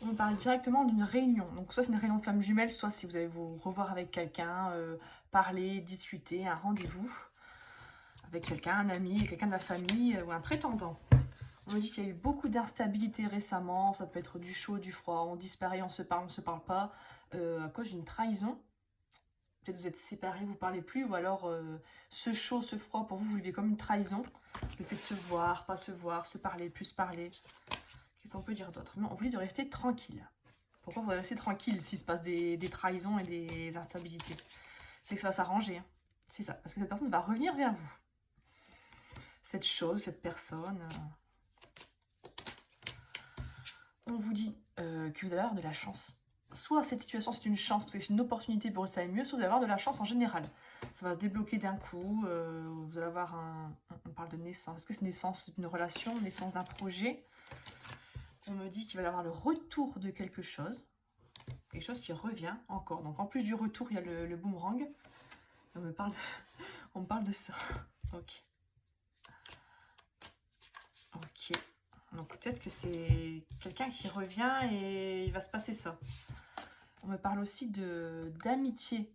On parle directement d'une réunion. Donc soit c'est une réunion flamme jumelle, soit si vous allez vous revoir avec quelqu'un, parler, discuter, un rendez-vous avec quelqu'un, un ami, quelqu'un de la famille ou un prétendant. On me dit qu'il y a eu beaucoup d'instabilité récemment, ça peut être du chaud, du froid, on disparaît, on se parle pas, à cause d'une trahison. Peut-être vous êtes séparés, vous parlez plus, ou alors ce chaud, ce froid, pour vous, vous le vivez comme une trahison. Le fait de se voir, pas se voir, se parler, plus parler. Qu'est-ce qu'on peut dire d'autre? Non, on voulait de rester tranquille. Pourquoi vous rester tranquille s'il se passe des trahisons et des instabilités? C'est que ça va s'arranger. Hein. C'est ça. Parce que cette personne va revenir vers vous. Cette chose, cette personne. On vous dit que vous allez avoir de la chance. Soit cette situation c'est une chance parce que c'est une opportunité pour que ça aille mieux, soit vous allez avoir de la chance en général. Ça va se débloquer d'un coup. Vous allez avoir un. On parle de naissance. Est-ce que c'est naissance d'une relation, naissance d'un projet? On me dit qu'il va y avoir le retour de quelque chose. Quelque chose qui revient encore. Donc en plus du retour, il y a le boomerang. On me parle de ça. Ok. Ok. Donc peut-être que c'est quelqu'un qui revient et il va se passer ça. On me parle aussi d'amitié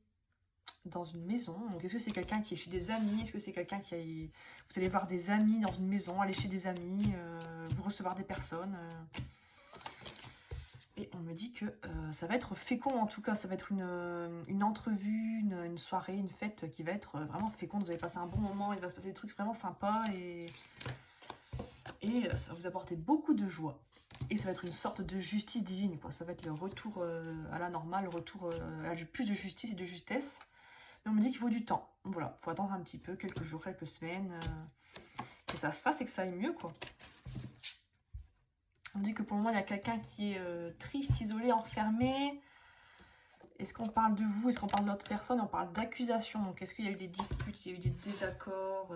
dans une maison. Donc est-ce que c'est quelqu'un qui est chez des amis? Est-ce que c'est quelqu'un qui a... Vous allez voir des amis dans une maison, aller chez des amis, vous recevoir des personnes. Et on me dit que ça va être fécond en tout cas, ça va être une entrevue, une soirée, une fête qui va être vraiment féconde. Vous allez passer un bon moment, il va se passer des trucs vraiment sympas et ça va vous apporter beaucoup de joie. Et ça va être une sorte de justice divine, quoi. Ça va être le retour à la normale, le retour à plus de justice et de justesse. Mais on me dit qu'il faut du temps. Voilà, il faut attendre un petit peu, quelques jours, quelques semaines, que ça se fasse et que ça aille mieux, quoi. On dit que pour le moment, il y a quelqu'un qui est triste, isolé, enfermé. Est-ce qu'on parle de vous? Est-ce qu'on parle de l'autre personne? On parle d'accusation. Donc, est-ce qu'il y a eu des disputes? Il y a eu des désaccords?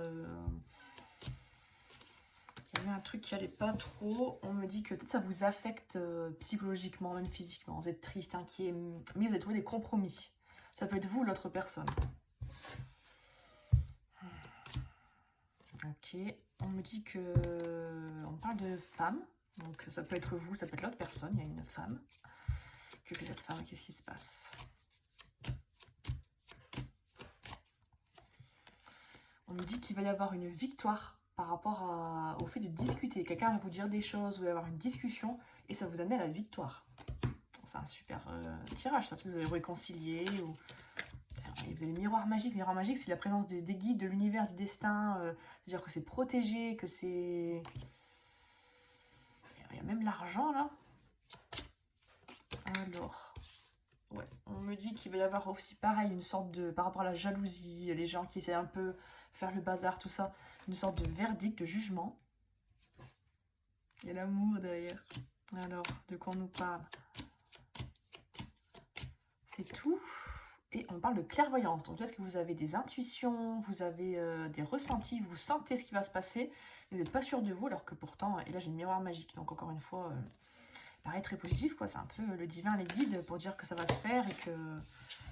Il y a eu un truc qui allait pas trop. On me dit que peut-être ça vous affecte psychologiquement, même physiquement. Vous êtes triste, inquiet, mais vous avez trouvé des compromis. Ça peut être vous ou l'autre personne. Ok. On me dit que... On parle de femme. Donc, ça peut être vous, ça peut être l'autre personne. Il y a une femme. Que fait cette femme? Qu'est-ce qui se passe? On me dit qu'il va y avoir une victoire par rapport au fait de discuter. Quelqu'un va vous dire des choses, vous allez avoir une discussion et ça vous amène à la victoire. C'est un super tirage, ça. Vous allez réconcilier ou... Vous avez le miroir magique. Le miroir magique, c'est la présence des guides, de l'univers, du destin. C'est-à-dire que c'est protégé, que c'est... Il y a même l'argent, là. Alors... Ouais, on me dit qu'il va y avoir aussi pareil, une sorte de... Par rapport à la jalousie, les gens qui essaient un peu faire le bazar, tout ça. Une sorte de verdict, de jugement. Il y a l'amour derrière. Alors, de quoi on nous parle? C'est tout. Et on parle de clairvoyance. Donc peut-être que vous avez des intuitions, vous avez des ressentis, vous sentez ce qui va se passer, mais vous n'êtes pas sûr de vous, alors que pourtant, et là j'ai le miroir magique, donc encore une fois, pareil très positif, quoi. C'est un peu le divin, les guides, pour dire que ça va se faire et que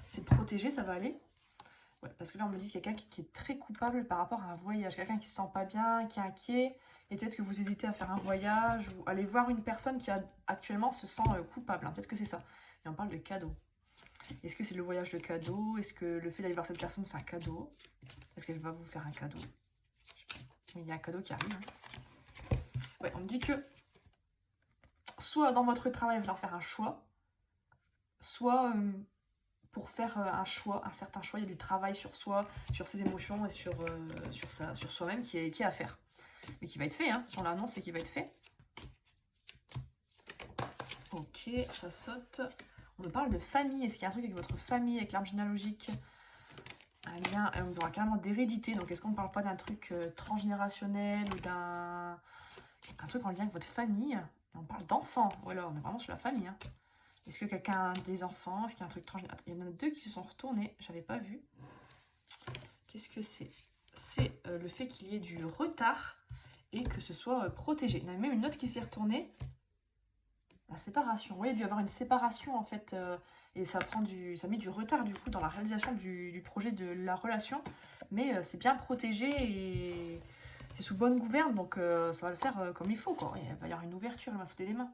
c'est protégé, ça va aller. Ouais, parce que là on me dit quelqu'un qui est très coupable par rapport à un voyage, quelqu'un qui se sent pas bien, qui est inquiet, et peut-être que vous hésitez à faire un voyage ou aller voir une personne qui actuellement se sent coupable, hein. Peut-être que c'est ça. Et on parle de cadeau. Est-ce que c'est le voyage de cadeau? Est-ce que le fait d'aller voir cette personne, c'est un cadeau? Est-ce qu'elle va vous faire un cadeau? Oui, il y a un cadeau qui arrive. Hein. Ouais, on me dit que soit dans votre travail, il va falloir faire un choix, soit pour faire un choix, un certain choix, il y a du travail sur soi, sur ses émotions et sur soi-même qui est à faire. Mais qui va être fait, hein. Si on l'annonce, c'est qu'il va être fait. Ok, ça saute. On me parle de famille. Est-ce qu'il y a un truc avec votre famille, avec l'arbre généalogique? Un lien, on aura carrément d'hérédité. Donc, est-ce qu'on ne parle pas d'un truc transgénérationnel ou d'un truc en lien avec votre famille? Et on parle d'enfants. Ou alors, on est vraiment sur la famille. Hein. Est-ce que quelqu'un a des enfants? Est-ce qu'il y a un truc transgénérationnel? Il y en a deux qui se sont retournés. J'avais pas vu. Qu'est-ce que c'est? C'est le fait qu'il y ait du retard et que ce soit protégé. Il y en a même une autre qui s'est retournée. La séparation. Oui, il y a dû y avoir une séparation en fait. Et ça met du retard du coup dans la réalisation du projet de la relation. Mais c'est bien protégé et c'est sous bonne gouverne. Donc ça va le faire comme il faut, quoi. Il va y avoir une ouverture, elle va sauter des mains.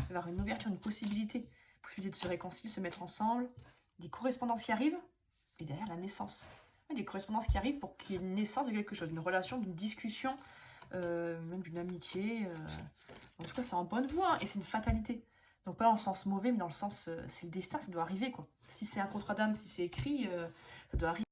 Il va y avoir une ouverture, une possibilité. Possibilité de se réconcilier, se mettre ensemble. Des correspondances qui arrivent. Et derrière, la naissance. Des correspondances qui arrivent pour qu'il y ait une naissance de quelque chose, d'une relation, d'une discussion, même d'une amitié. En tout cas, c'est en bonne voie, hein, et c'est une fatalité. Donc pas dans le sens mauvais, mais dans le sens, c'est le destin, ça doit arriver, quoi. Si c'est un contrat d'âme, si c'est écrit, ça doit arriver.